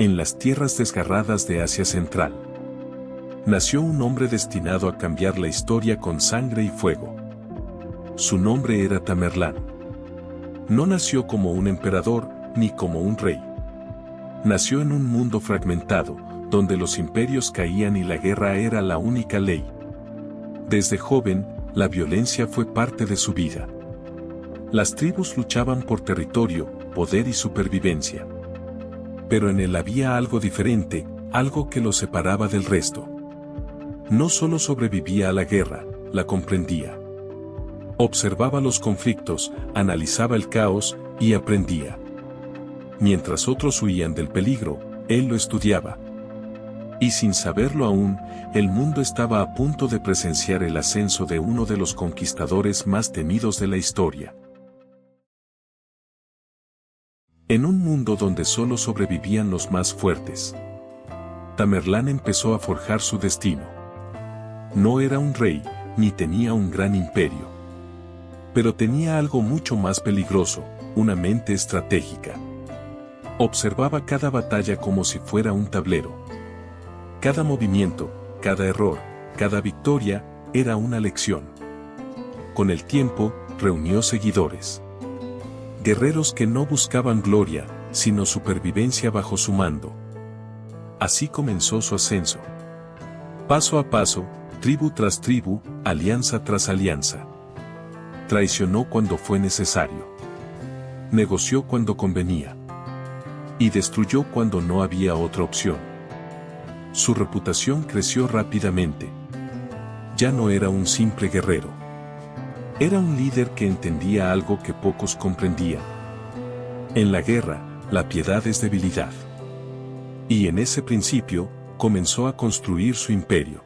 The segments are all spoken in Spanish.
En las tierras desgarradas de Asia Central, nació un hombre destinado a cambiar la historia con sangre y fuego. Su nombre era Tamerlán. No nació como un emperador, ni como un rey. Nació en un mundo fragmentado, donde los imperios caían y la guerra era la única ley. Desde joven, la violencia fue parte de su vida. Las tribus luchaban por territorio, poder y supervivencia. Pero en él había algo diferente, algo que lo separaba del resto. No solo sobrevivía a la guerra, la comprendía. Observaba los conflictos, analizaba el caos y aprendía. Mientras otros huían del peligro, él lo estudiaba. Y sin saberlo aún, el mundo estaba a punto de presenciar el ascenso de uno de los conquistadores más temidos de la historia. En un mundo donde solo sobrevivían los más fuertes, Tamerlán empezó a forjar su destino. No era un rey, ni tenía un gran imperio. Pero tenía algo mucho más peligroso, una mente estratégica. Observaba cada batalla como si fuera un tablero. Cada movimiento, cada error, cada victoria, era una lección. Con el tiempo, reunió seguidores. Guerreros que no buscaban gloria, sino supervivencia bajo su mando. Así comenzó su ascenso. Paso a paso, tribu tras tribu, alianza tras alianza. Traicionó cuando fue necesario. Negoció cuando convenía. Y destruyó cuando no había otra opción. Su reputación creció rápidamente. Ya no era un simple guerrero. Era un líder que entendía algo que pocos comprendían. En la guerra, la piedad es debilidad. Y en ese principio, comenzó a construir su imperio.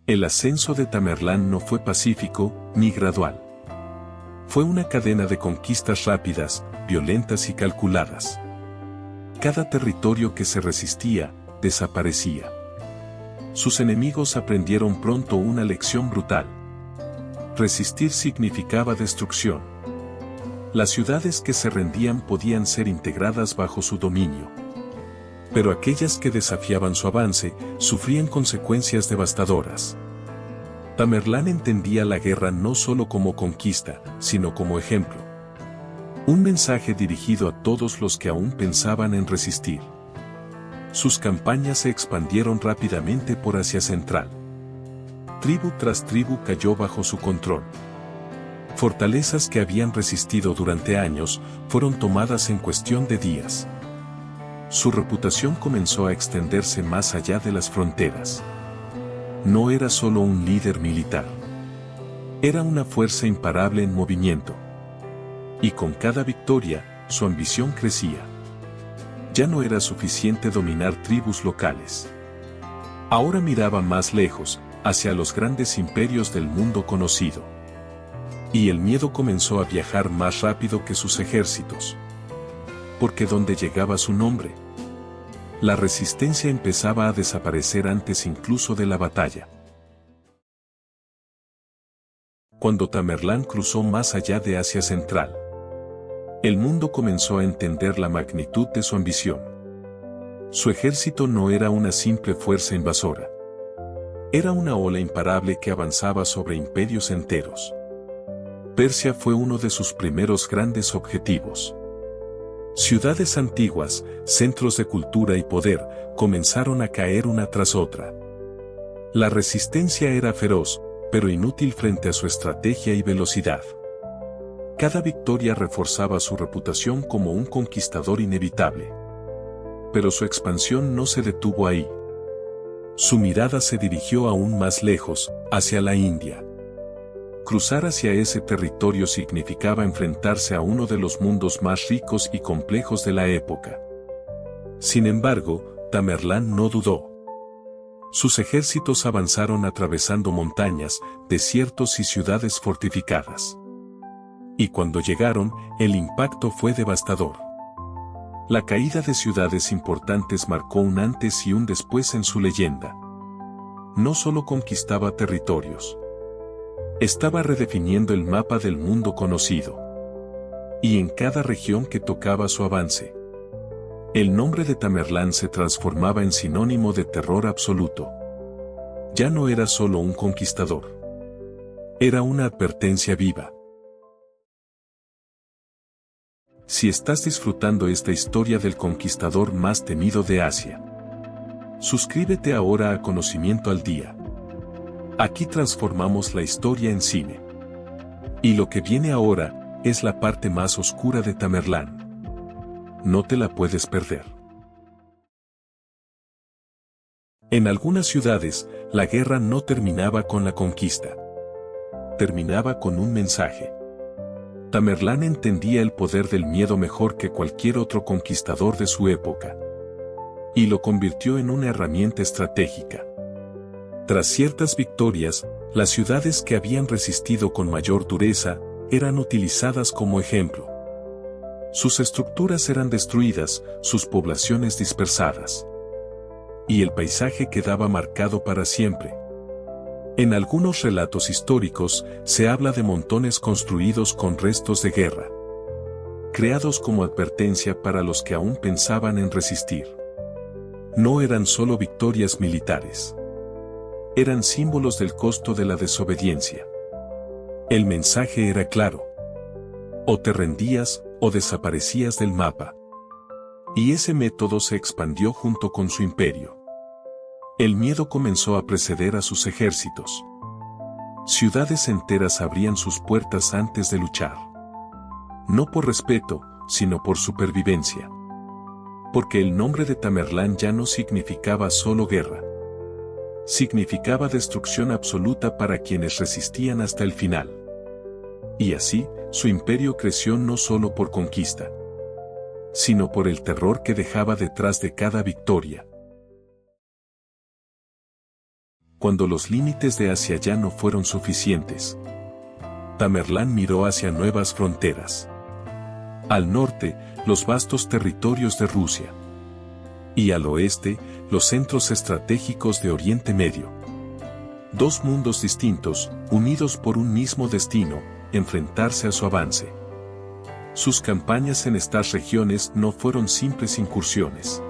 El ascenso de Tamerlán no fue pacífico, ni gradual. Fue una cadena de conquistas rápidas, violentas y calculadas. Cada territorio que se resistía, desaparecía. Sus enemigos aprendieron pronto una lección brutal. Resistir significaba destrucción. Las ciudades que se rendían podían ser integradas bajo su dominio. Pero aquellas que desafiaban su avance, sufrían consecuencias devastadoras. Tamerlán entendía la guerra no solo como conquista, sino como ejemplo. Un mensaje dirigido a todos los que aún pensaban en resistir. Sus campañas se expandieron rápidamente por Asia Central. Tribu tras tribu cayó bajo su control. Fortalezas que habían resistido durante años, fueron tomadas en cuestión de días. Su reputación comenzó a extenderse más allá de las fronteras. No era solo un líder militar. Era una fuerza imparable en movimiento. Y con cada victoria, su ambición crecía. Ya no era suficiente dominar tribus locales. Ahora miraba más lejos, hacia los grandes imperios del mundo conocido. Y el miedo comenzó a viajar más rápido que sus ejércitos. Porque donde llegaba su nombre, la resistencia empezaba a desaparecer antes incluso de la batalla. Cuando Tamerlán cruzó más allá de Asia Central, el mundo comenzó a entender la magnitud de su ambición. Su ejército no era una simple fuerza invasora. Era una ola imparable que avanzaba sobre imperios enteros. Persia fue uno de sus primeros grandes objetivos. Ciudades antiguas, centros de cultura y poder, comenzaron a caer una tras otra. La resistencia era feroz, pero inútil frente a su estrategia y velocidad. Cada victoria reforzaba su reputación como un conquistador inevitable. Pero su expansión no se detuvo ahí. Su mirada se dirigió aún más lejos, hacia la India. Cruzar hacia ese territorio significaba enfrentarse a uno de los mundos más ricos y complejos de la época. Sin embargo, Tamerlán no dudó. Sus ejércitos avanzaron atravesando montañas, desiertos y ciudades fortificadas. Y cuando llegaron, el impacto fue devastador. La caída de ciudades importantes marcó un antes y un después en su leyenda. No solo conquistaba territorios. Estaba redefiniendo el mapa del mundo conocido. Y en cada región que tocaba su avance, El nombre de Tamerlán se transformaba en sinónimo de terror absoluto. Ya no era solo un conquistador. Era una advertencia viva. Si estás disfrutando esta historia del conquistador más temido de Asia, suscríbete ahora a Conocimiento al Día. Aquí transformamos la historia en cine. Y lo que viene ahora es la parte más oscura de Tamerlán. No te la puedes perder. En algunas ciudades, la guerra no terminaba con la conquista. Terminaba con un mensaje. Tamerlán entendía el poder del miedo mejor que cualquier otro conquistador de su época. Y lo convirtió en una herramienta estratégica. Tras ciertas victorias, las ciudades que habían resistido con mayor dureza, eran utilizadas como ejemplo. Sus estructuras eran destruidas, sus poblaciones dispersadas. Y el paisaje quedaba marcado para siempre. En algunos relatos históricos, se habla de montones construidos con restos de guerra, creados como advertencia para los que aún pensaban en resistir. No eran solo victorias militares. Eran símbolos del costo de la desobediencia. El mensaje era claro. O te rendías, o desaparecías del mapa. Y ese método se expandió junto con su imperio. El miedo comenzó a preceder a sus ejércitos. Ciudades enteras abrían sus puertas antes de luchar. No por respeto, sino por supervivencia. Porque el nombre de Tamerlán ya no significaba solo guerra. Significaba destrucción absoluta para quienes resistían hasta el final. Y así, su imperio creció no solo por conquista, sino por el terror que dejaba detrás de cada victoria. Cuando los límites de Asia ya no fueron suficientes, Tamerlán miró hacia nuevas fronteras. Al norte, los vastos territorios de Rusia. Y al oeste, los centros estratégicos de Oriente Medio. Dos mundos distintos, unidos por un mismo destino, enfrentarse a su avance. Sus campañas en estas regiones no fueron simples incursiones.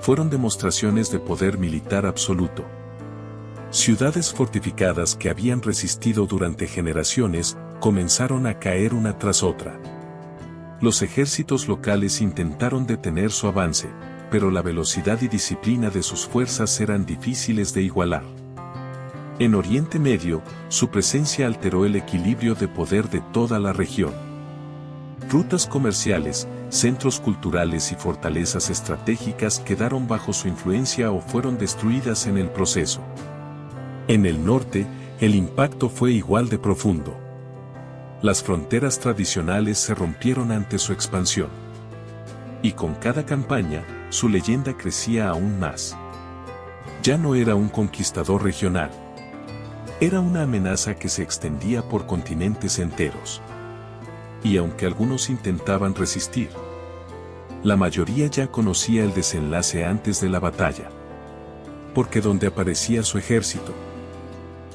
Fueron demostraciones de poder militar absoluto. Ciudades fortificadas que habían resistido durante generaciones, comenzaron a caer una tras otra. Los ejércitos locales intentaron detener su avance, pero la velocidad y disciplina de sus fuerzas eran difíciles de igualar. En Oriente Medio, su presencia alteró el equilibrio de poder de toda la región. Rutas comerciales, centros culturales y fortalezas estratégicas quedaron bajo su influencia o fueron destruidas en el proceso. En el norte, el impacto fue igual de profundo. Las fronteras tradicionales se rompieron ante su expansión. Y con cada campaña, su leyenda crecía aún más. Ya no era un conquistador regional. Era una amenaza que se extendía por continentes enteros. Y aunque algunos intentaban resistir, la mayoría ya conocía el desenlace antes de la batalla. Porque donde aparecía su ejército,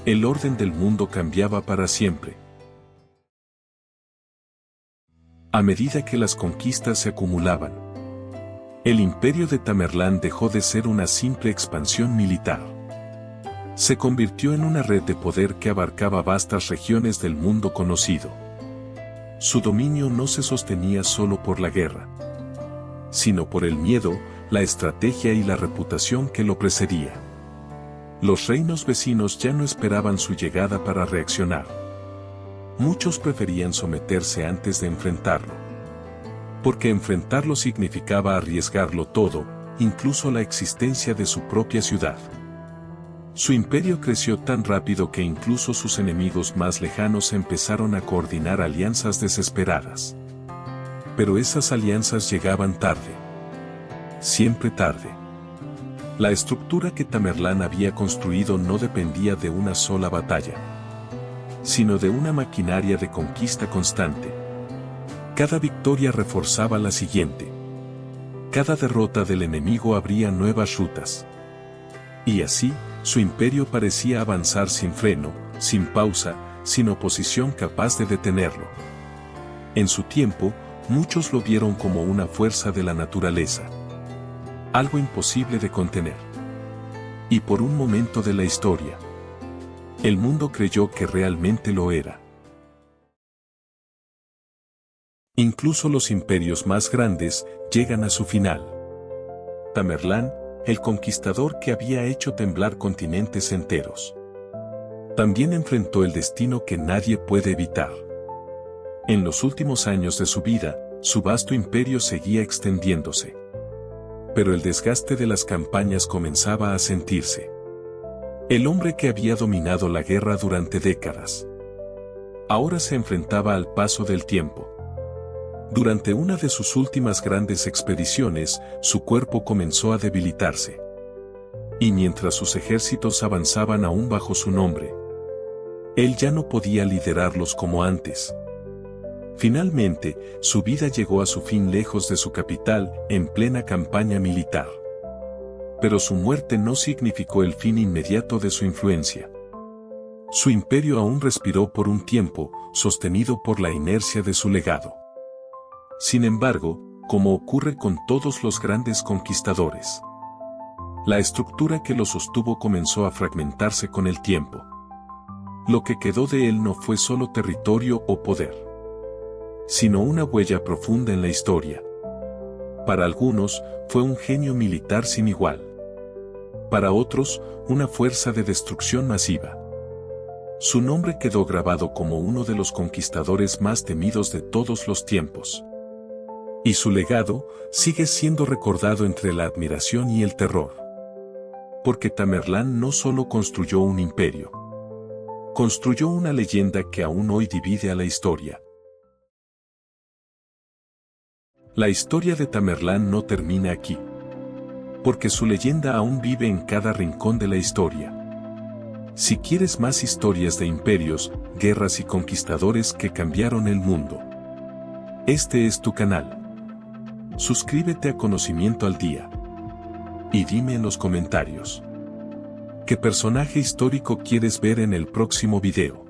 el orden del mundo cambiaba para siempre. A medida que las conquistas se acumulaban, el imperio de Tamerlán dejó de ser una simple expansión militar. Se convirtió en una red de poder que abarcaba vastas regiones del mundo conocido. Su dominio no se sostenía solo por la guerra, sino por el miedo, la estrategia y la reputación que lo precedía. Los reinos vecinos ya no esperaban su llegada para reaccionar. Muchos preferían someterse antes de enfrentarlo. Porque enfrentarlo significaba arriesgarlo todo, incluso la existencia de su propia ciudad. Su imperio creció tan rápido que incluso sus enemigos más lejanos empezaron a coordinar alianzas desesperadas. Pero esas alianzas llegaban tarde. Siempre tarde. La estructura que Tamerlán había construido no dependía de una sola batalla, sino de una maquinaria de conquista constante. Cada victoria reforzaba la siguiente. Cada derrota del enemigo abría nuevas rutas. Y así, su imperio parecía avanzar sin freno, sin pausa, sin oposición capaz de detenerlo. En su tiempo, muchos lo vieron como una fuerza de la naturaleza. Algo imposible de contener. Y por un momento de la historia, el mundo creyó que realmente lo era. Incluso los imperios más grandes llegan a su final. Tamerlán, el conquistador que había hecho temblar continentes enteros, también enfrentó el destino que nadie puede evitar. En los últimos años de su vida, su vasto imperio seguía extendiéndose. Pero el desgaste de las campañas comenzaba a sentirse. El hombre que había dominado la guerra durante décadas, ahora se enfrentaba al paso del tiempo. Durante una de sus últimas grandes expediciones, su cuerpo comenzó a debilitarse. Y mientras sus ejércitos avanzaban aún bajo su nombre, él ya no podía liderarlos como antes. Finalmente, su vida llegó a su fin lejos de su capital, en plena campaña militar. Pero su muerte no significó el fin inmediato de su influencia. Su imperio aún respiró por un tiempo, sostenido por la inercia de su legado. Sin embargo, como ocurre con todos los grandes conquistadores, la estructura que lo sostuvo comenzó a fragmentarse con el tiempo. Lo que quedó de él no fue solo territorio o poder, sino una huella profunda en la historia. Para algunos, fue un genio militar sin igual. Para otros, una fuerza de destrucción masiva. Su nombre quedó grabado como uno de los conquistadores más temidos de todos los tiempos. Y su legado sigue siendo recordado entre la admiración y el terror. Porque Tamerlán no solo construyó un imperio, construyó una leyenda que aún hoy divide a la historia. La historia de Tamerlán no termina aquí. Porque su leyenda aún vive en cada rincón de la historia. Si quieres más historias de imperios, guerras y conquistadores que cambiaron el mundo, este es tu canal. Suscríbete a Conocimiento al Día. Y dime en los comentarios, ¿qué personaje histórico quieres ver en el próximo video?